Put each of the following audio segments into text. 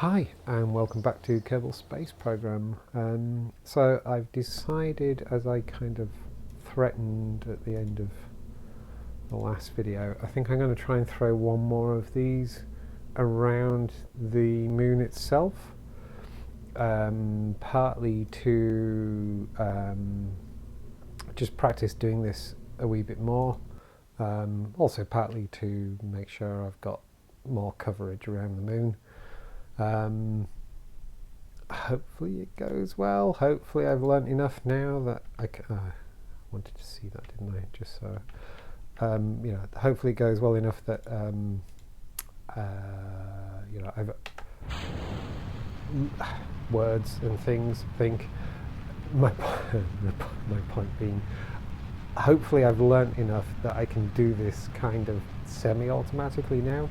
Hi and welcome back to Kerbal Space Program. So I've decided, as I kind of threatened at the end of the last video, I think I'm going to try and throw one more of these around the moon itself, partly to just practice doing this a wee bit more, also partly to make sure I've got more coverage around the moon. Hopefully it goes well. Hopefully I've learnt enough now that I wanted to see that, didn't I? Just so hopefully it goes well enough that I've words and things. Think my point being, hopefully I've learnt enough that I can do this kind of semi-automatically now.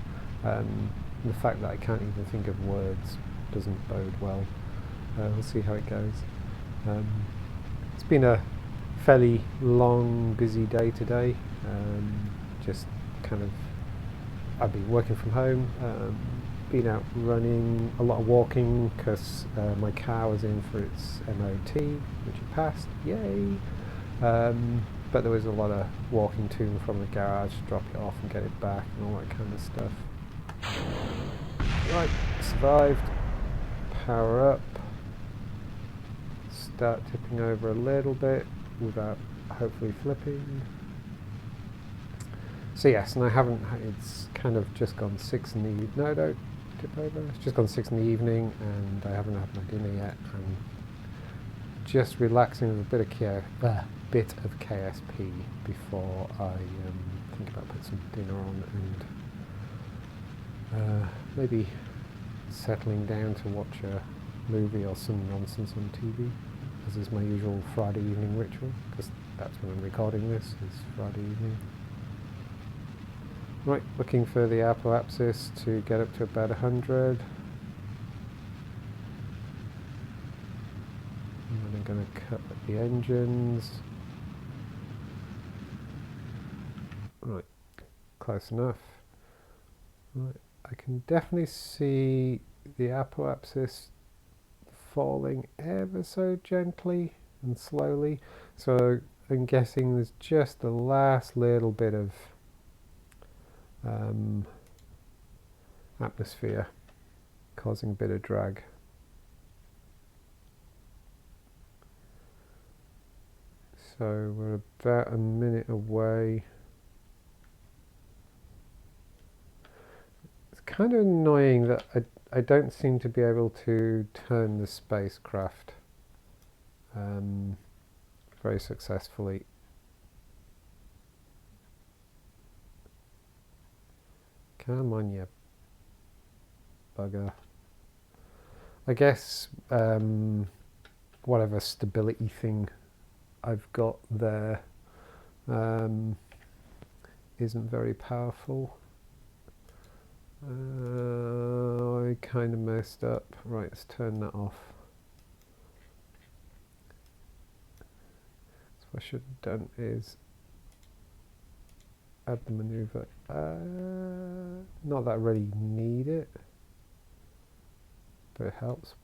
The fact that I can't even think of words doesn't bode well. We'll see how it goes. It's been a fairly long, busy day today. Just kind of, I've been working from home, been out running, a lot of walking because my car was in for its MOT, which it passed, yay! But there was a lot of walking to and from the garage, drop it off and get it back and all that kind of stuff. Right, survived. Power up. Start tipping over a little bit without hopefully flipping. So yes, and I haven't, it's kind of just gone 6 in the evening. No, don't tip over. It's just gone 6 in the evening and I haven't had my dinner yet. I'm just relaxing with a bit of KSP before I think about putting some dinner on and maybe settling down to watch a movie or some nonsense on TV, as is my usual Friday evening ritual, because that's when I'm recording this, is Friday evening. Right, looking for the apoapsis to get up to about 100. And then I'm going to cut the engines. Right, close enough. Right. I can definitely see the apoapsis falling ever so gently and slowly, so I'm guessing there's just the last little bit of atmosphere causing a bit of drag. So we're about a minute away. Kind of annoying that I don't seem to be able to turn the spacecraft very successfully. Come on, you bugger. I guess whatever stability thing I've got there isn't very powerful. I kind of messed up. Right, let's turn that off. So what I should have done is add the maneuver. Not that I really need it, but it helps.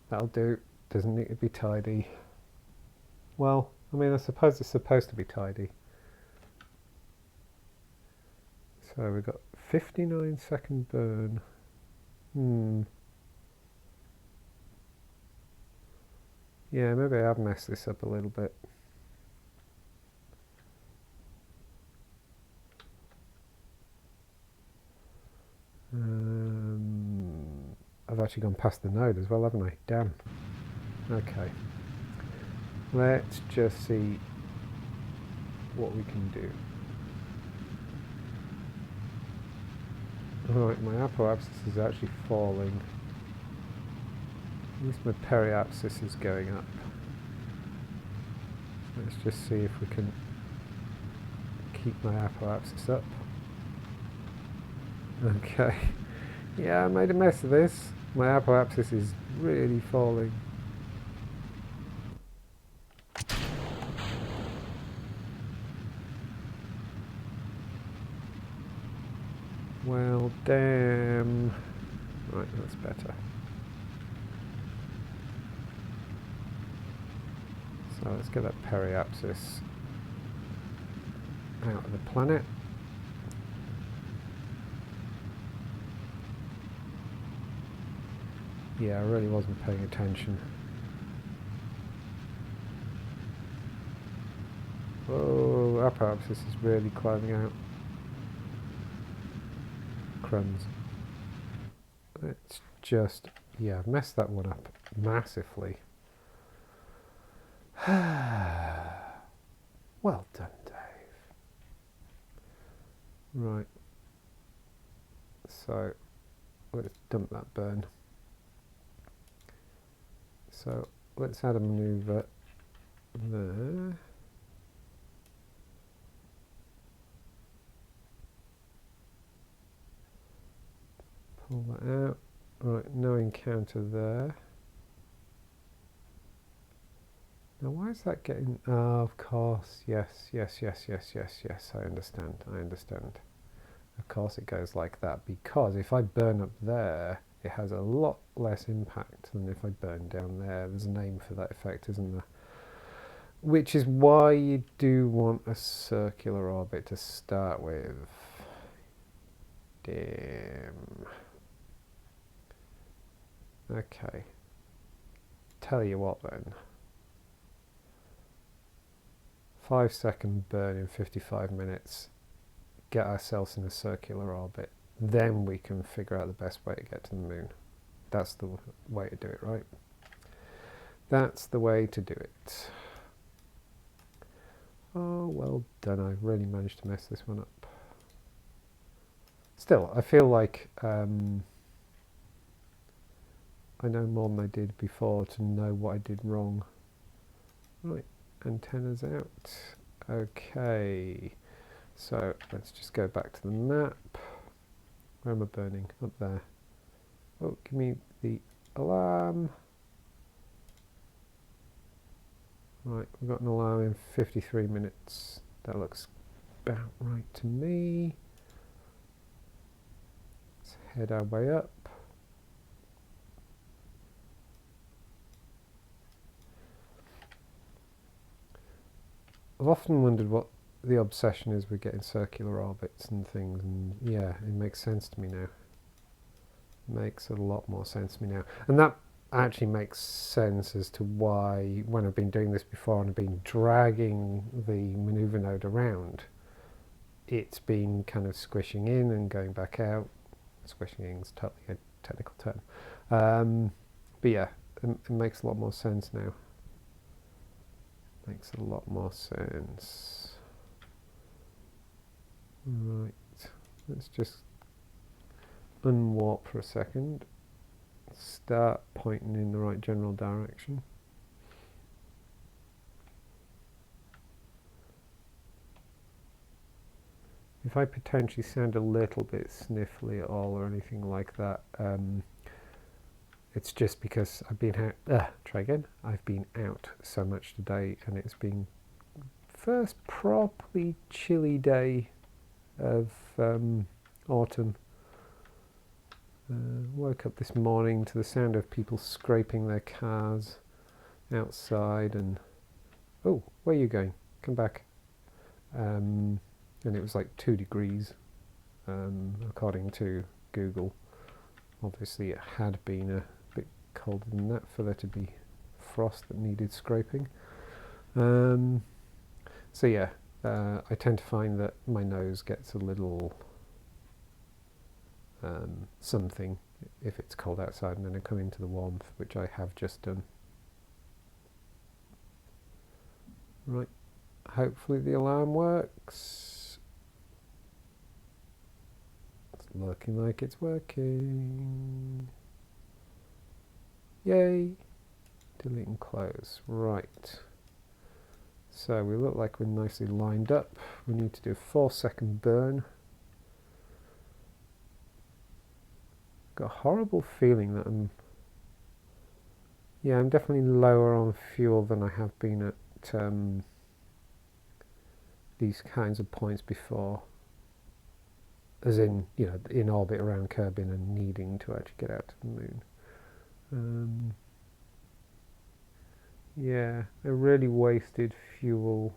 That'll do. Doesn't need to be tidy. Well, I mean, I suppose it's supposed to be tidy. So we've got 59-second burn. Yeah, maybe I have messed this up a little bit. I've actually gone past the node as well, haven't I? Damn. Okay. Let's just see what we can do. Right, my apoapsis is actually falling. At least my periapsis is going up. Let's just see if we can keep my apoapsis up. Okay. Yeah, I made a mess of this. My apoapsis is really falling. Well, damn. Right, that's better. So let's get that periapsis out of the planet. Yeah, I really wasn't paying attention. Oh, our periapsis is really climbing out. Crumbs. It's just, yeah, I've messed that one up massively. Well done, Dave. Right. So, let's dump that burn. So, let's add a maneuver there. Pull that out. Right, no encounter there. Now, why is that getting... Oh, of course. Yes. I understand. Of course it goes like that, because if I burn up there, it has a lot less impact than if I burn down there. There's a name for that effect, isn't there? Which is why you do want a circular orbit to start with. Damn. Okay. Tell you what then. 5-second burn in 55 minutes. Get ourselves in a circular orbit. Then we can figure out the best way to get to the moon. That's the way to do it, right? That's the way to do it. Oh, well done. I really managed to mess this one up. Still, I feel like I know more than I did before to know what I did wrong. Right, antennas out. Okay, so let's just go back to the map. Where am I burning? Up there. Oh, give me the alarm. Right, we've got an alarm in 53 minutes. That looks about right to me. Let's head our way up. I've often wondered what the obsession is with getting circular orbits and things, and yeah, it makes sense to me now. Makes a lot more sense to me now. And that actually makes sense as to why, when I've been doing this before and I've been dragging the maneuver node around, it's been kind of squishing in and going back out. Squishing in is totally a technical term. But yeah, it makes a lot more sense now. Makes a lot more sense. Right, let's just unwarp for a second. Start pointing in the right general direction. If I potentially sound a little bit sniffly at all or anything like that, it's just because I've been out, I've been out so much today, and it's been first properly chilly day of autumn. Woke up this morning to the sound of people scraping their cars outside, and oh, where are you going? Come back. And it was like 2 degrees, according to Google. Obviously it had been a bit colder than that for there to be frost that needed scraping. So yeah, I tend to find that my nose gets a little something if it's cold outside, and then I come into the warmth, which I have just done. Right, hopefully the alarm works. It's looking like it's working. Yay! Delete and close. Right. So we look like we're nicely lined up. We need to do a 4-second burn. Got a horrible feeling that I'm definitely lower on fuel than I have been at these kinds of points before. as in, you know, in orbit around Kerbin and needing to actually get out to the moon. Yeah, a really wasted fuel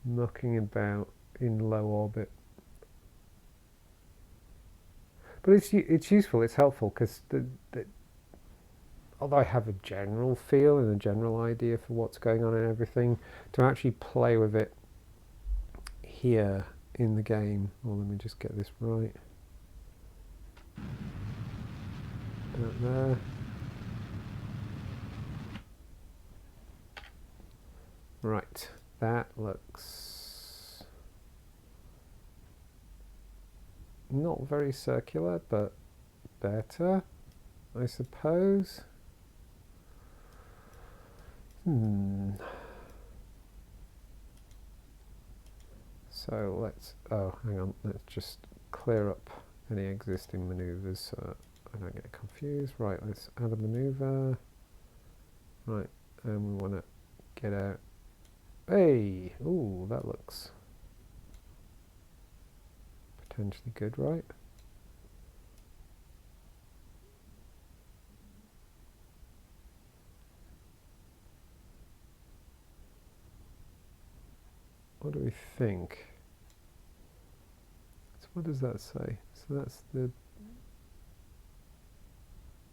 mucking about in low orbit. But it's useful, it's helpful, because although I have a general feel and a general idea for what's going on and everything, to actually play with it here in the game, well, let me just get this right. About there. Right, that looks not very circular, but better, I suppose. So let's, oh, hang on, let's just clear up any existing maneuvers so I don't get confused. Right, let's add a maneuver. Right, and we want to get out. Hey, ooh, that looks potentially good, right? What do we think? So what does that say? So that's the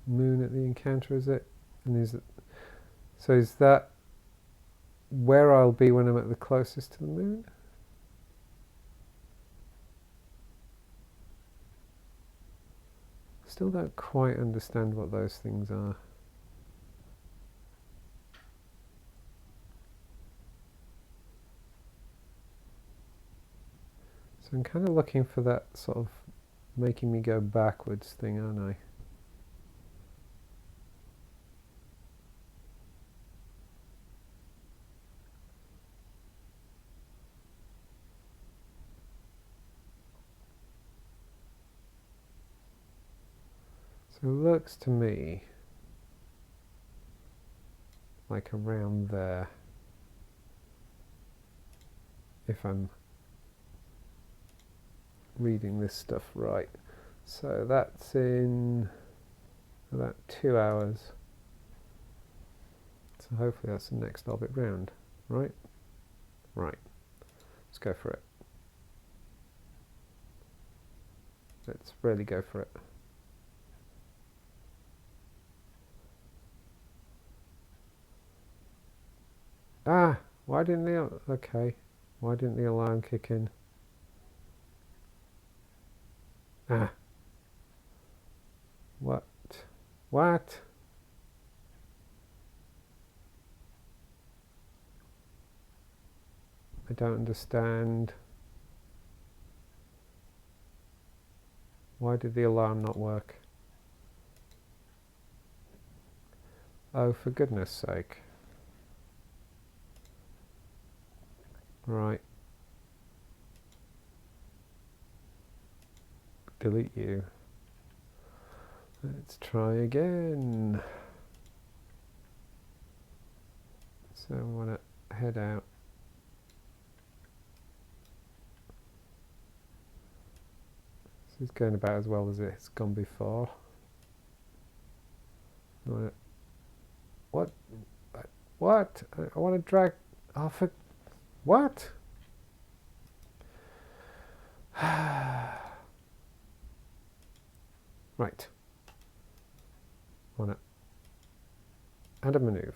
moon at the encounter, is it? And is it, so is that where I'll be when I'm at the closest to the moon? Still don't quite understand what those things are. So I'm kind of looking for that sort of making me go backwards thing, aren't I? So it looks to me like around there, if I'm reading this stuff right. So that's in about 2 hours. So hopefully that's the next orbit round, right? Right. Let's go for it. Let's really go for it. Ah, why didn't the, okay, why didn't the alarm kick in? Ah. What? What? I don't understand. Why did the alarm not work? Oh, for goodness sake. Right. Delete you. Let's try again. So I want to head out. This is going about as well as it's gone before. What? What? I want to drag off it. What? Right. Want to add a maneuver.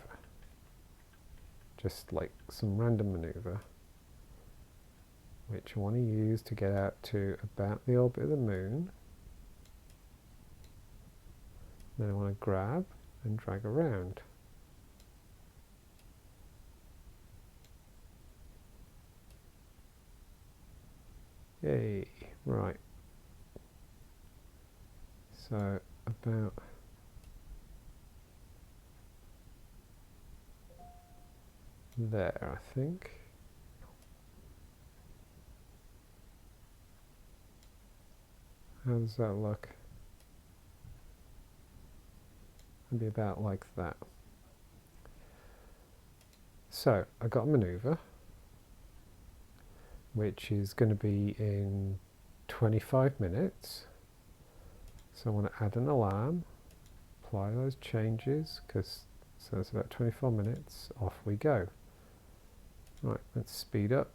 Just like some random maneuver, which I want to use to get out to about the orbit of the moon. Then I want to grab and drag around. Yay, right. So about there, I think. How does that look? It'd be about like that. So I got a maneuver. which is going to be in 25 minutes. So I want to add an alarm, apply those changes, so it's about 24 minutes, off we go. Right, let's speed up.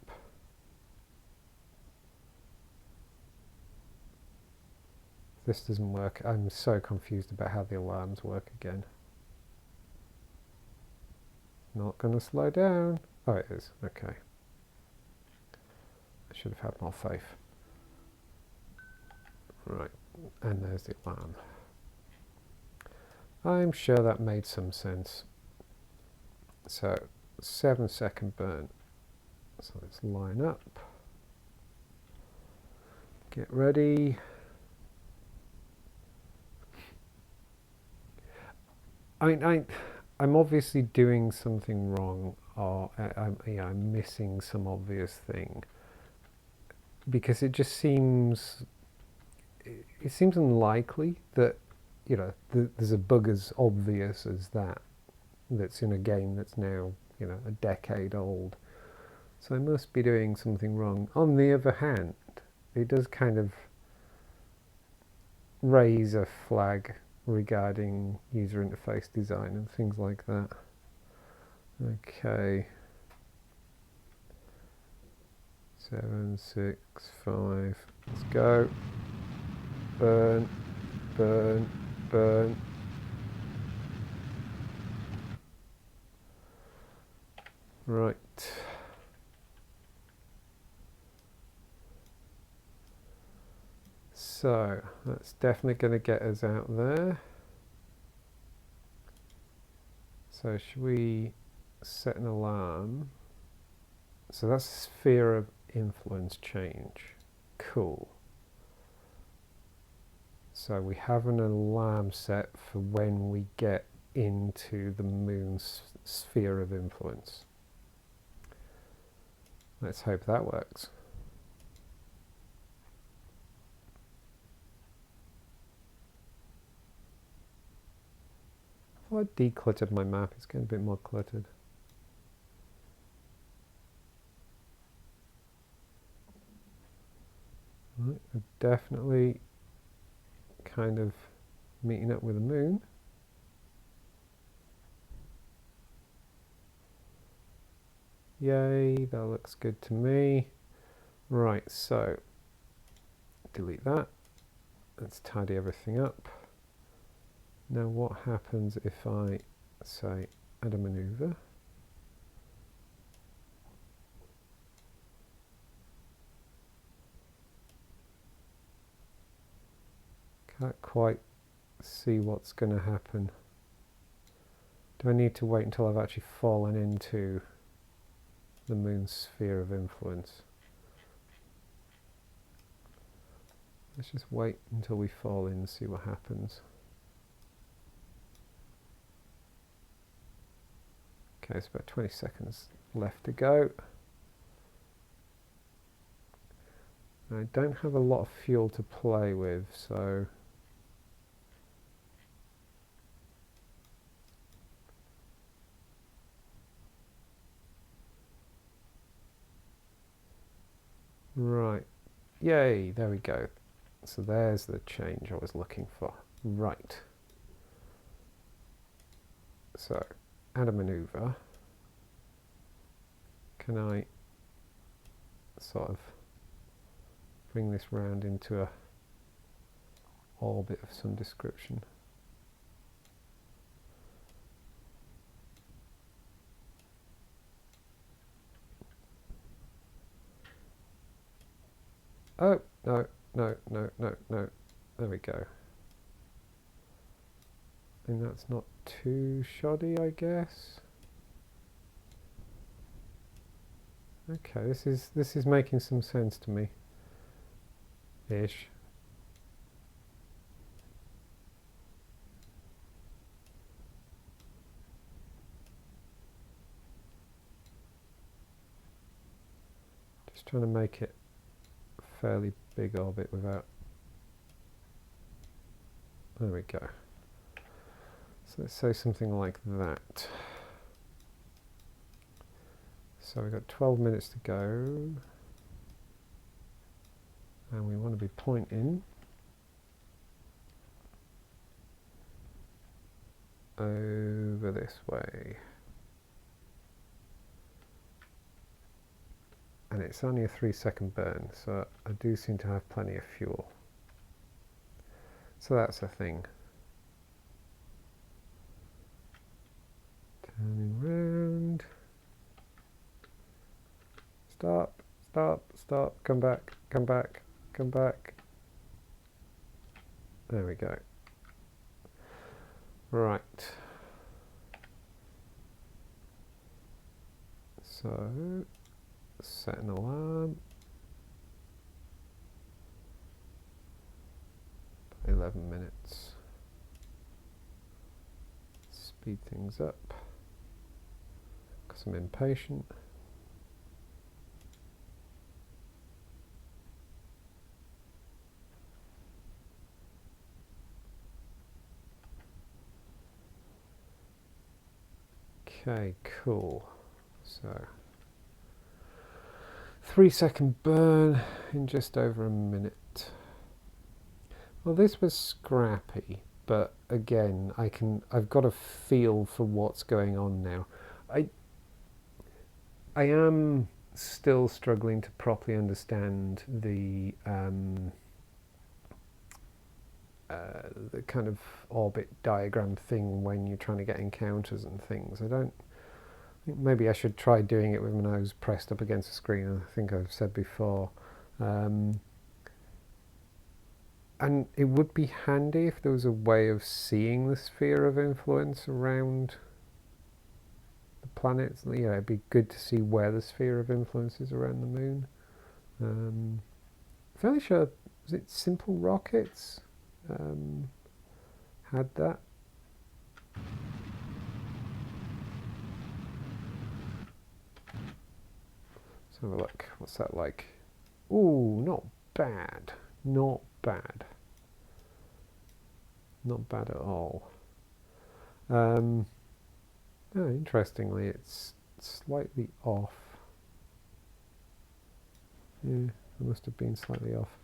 If this doesn't work, I'm so confused about how the alarms work again. Not going to slow down. Oh, it is. Okay. I should have had more faith. Right, and there's the alarm. I'm sure that made some sense. So 7-second burn. So let's line up. Get ready. I mean, I'm obviously doing something wrong, or I'm missing some obvious thing, because it just seems unlikely that, you know, there's a bug as obvious as that's in a game that's now, you know, a decade old. So I must be doing something wrong. On the other hand, it does kind of raise a flag regarding user interface design and things like that. Okay. 7, 6, 5. Let's go. Burn, burn, burn. Right. So that's definitely going to get us out there. So should we set an alarm? So that's sphere of influence change. Cool. So we have an alarm set for when we get into the moon's sphere of influence. Let's hope that works. If I decluttered my map, it's getting a bit more cluttered. Right, we're definitely kind of meeting up with the moon. Yay, that looks good to me. Right, so delete that. Let's tidy everything up. Now what happens if I say add a maneuver? Can't quite see what's going to happen. Do I need to wait until I've actually fallen into the moon's sphere of influence? Let's just wait until we fall in and see what happens. Okay, it's about 20 seconds left to go. I don't have a lot of fuel to play with, so right, yay, there we go. So there's the change I was looking for. Right. So add a maneuver. Can I sort of bring this round into a orbit of some description? Oh, no, no, no, no, no. There we go. And that's not too shoddy, I guess. Okay, this is making some sense to me. Ish. Just trying to make it a fairly big orbit without... There we go. So let's say something like that. So we've got 12 minutes to go. and we want to be pointing over this way. And it's only a 3-second burn, so I do seem to have plenty of fuel. So that's a thing. Turning round. Stop, stop, stop, come back, come back, come back. There we go. Right. So, set an alarm. 11 minutes. Speed things up, because I'm impatient. Okay, cool. So 3-second burn in just over a minute. Well, this was scrappy, but again, I've got a feel for what's going on now. I am still struggling to properly understand the kind of orbit diagram thing when you're trying to get encounters and things. I think maybe I should try doing it with my nose pressed up against the screen. I think I've said before. And it would be handy if there was a way of seeing the sphere of influence around the planets. You know, it'd be good to see where the sphere of influence is around the moon. Fairly sure, was it Simple Rockets had that? Let's have a look. What's that like? Ooh, not bad. Not bad. Not bad at all. Oh, interestingly, it's slightly off. Yeah, it must have been slightly off.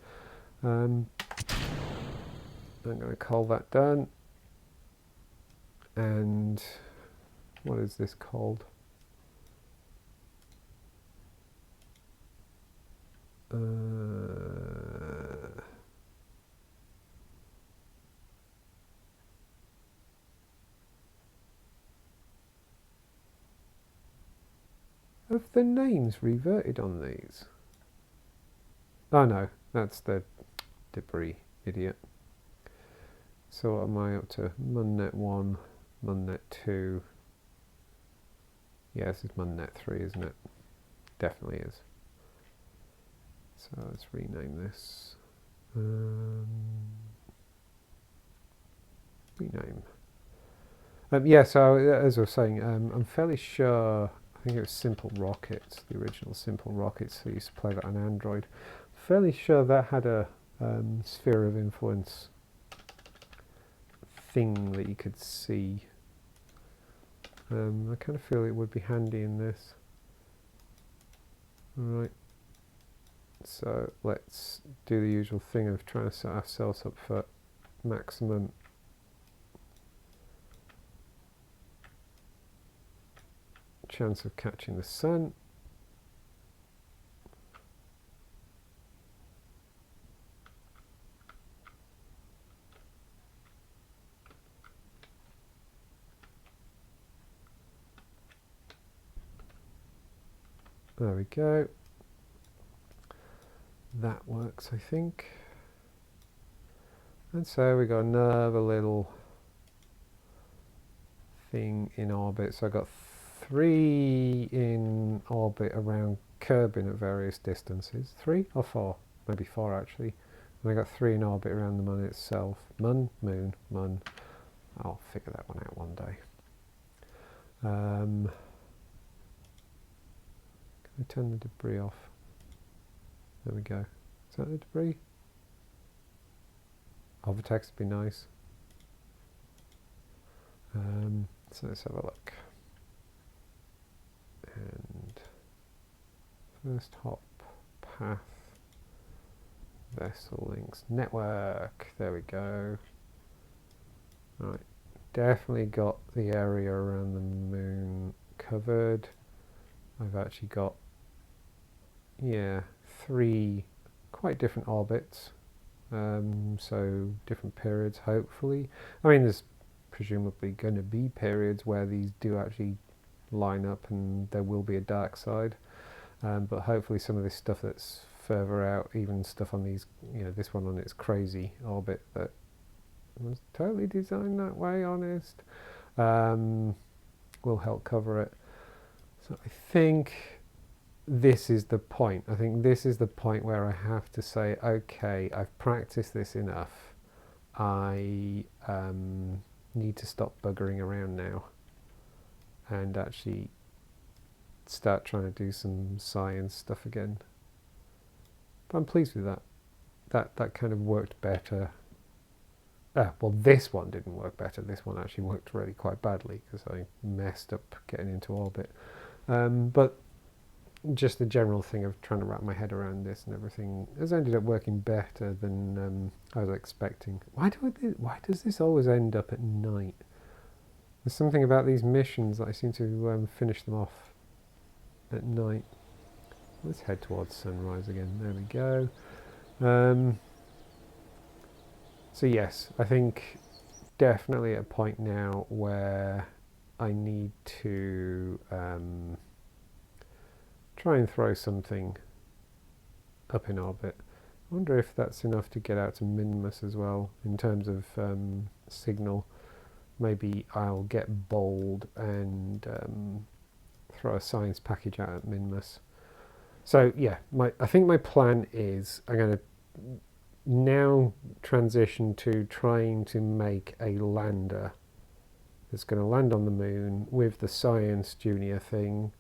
I'm going to call that done. And what is this called? Have the names reverted on these? Oh no, that's the debris, idiot. So what am I up to? Munnet 1, Munnet 2. Yeah, this is Munnet 3, isn't it? Definitely is. So let's rename this. Rename. Yeah, so as I was saying, I'm fairly sure, I think it was Simple Rockets, the original Simple Rockets, who used to play that on Android. Fairly sure that had a sphere of influence thing that you could see. I kind of feel it would be handy in this. Alright, so let's do the usual thing of trying to set ourselves up for maximum chance of catching the sun. There we go. That works, I think. And so we got another little thing in orbit. So I got 3 in orbit around Kerbin at various distances. 3 or 4? Maybe 4 actually. And I got 3 in orbit around the Mun itself. Mun, Moon, Mun. I'll figure that one out one day. Can I turn the debris off? There we go. Is that the debris? Overtext would be nice. So let's have a look. And first hop path Vessel links network. There we go. Right, definitely got the area around the moon covered. I've actually got, yeah, 3 quite different orbits, so different periods hopefully. I mean, there's presumably going to be periods where these do actually line up and there will be a dark side, but hopefully some of this stuff that's further out, even stuff on these, you know, this one on its crazy orbit that was totally designed that way, honest, will help cover it. So I think this is the point. I think this is the point where I have to say, okay, I've practiced this enough. I need to stop buggering around now and actually start trying to do some science stuff again. But I'm pleased with that. That kind of worked better. Well, this one didn't work better. This one actually worked really quite badly because I messed up getting into orbit. But just the general thing of trying to wrap my head around this and everything has ended up working better than I was expecting. Why does this always end up at night? There's something about these missions that I seem to finish them off at night. Let's head towards sunrise again. There we go. So yes, I think definitely at a point now where I need to try and throw something up in orbit. I wonder if that's enough to get out to Minmus as well in terms of signal. Maybe I'll get bold and throw a science package out at Minmus. So yeah, I think my plan is I'm going to now transition to trying to make a lander that's going to land on the moon with the science junior thing,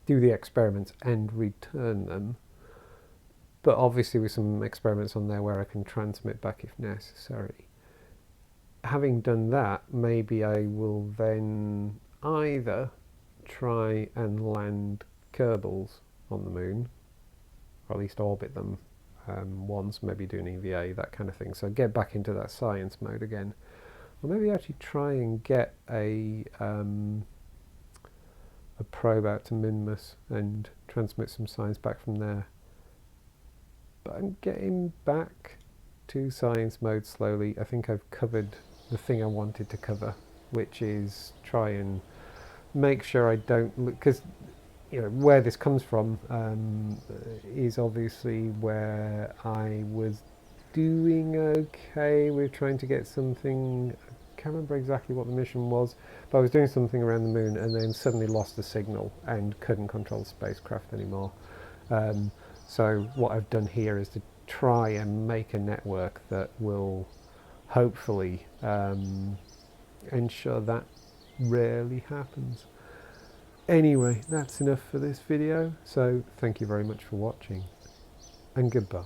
do the experiments and return them, but obviously with some experiments on there where I can transmit back if necessary. Having done that, maybe I will then either try and land Kerbals on the moon, or at least orbit them once, maybe do an EVA, that kind of thing, so get back into that science mode again, or maybe actually try and get a probe out to Minmus and transmit some science back from there. But I'm getting back to science mode slowly. I think I've covered the thing I wanted to cover, which is try and make sure I don't look, because you know where this comes from is obviously where I was doing okay with trying to get something. I can't remember exactly what the mission was, but I was doing something around the moon and then suddenly lost the signal and couldn't control the spacecraft anymore. So what I've done here is to try and make a network that will hopefully ensure that rarely happens. Anyway, that's enough for this video, so thank you very much for watching, and goodbye.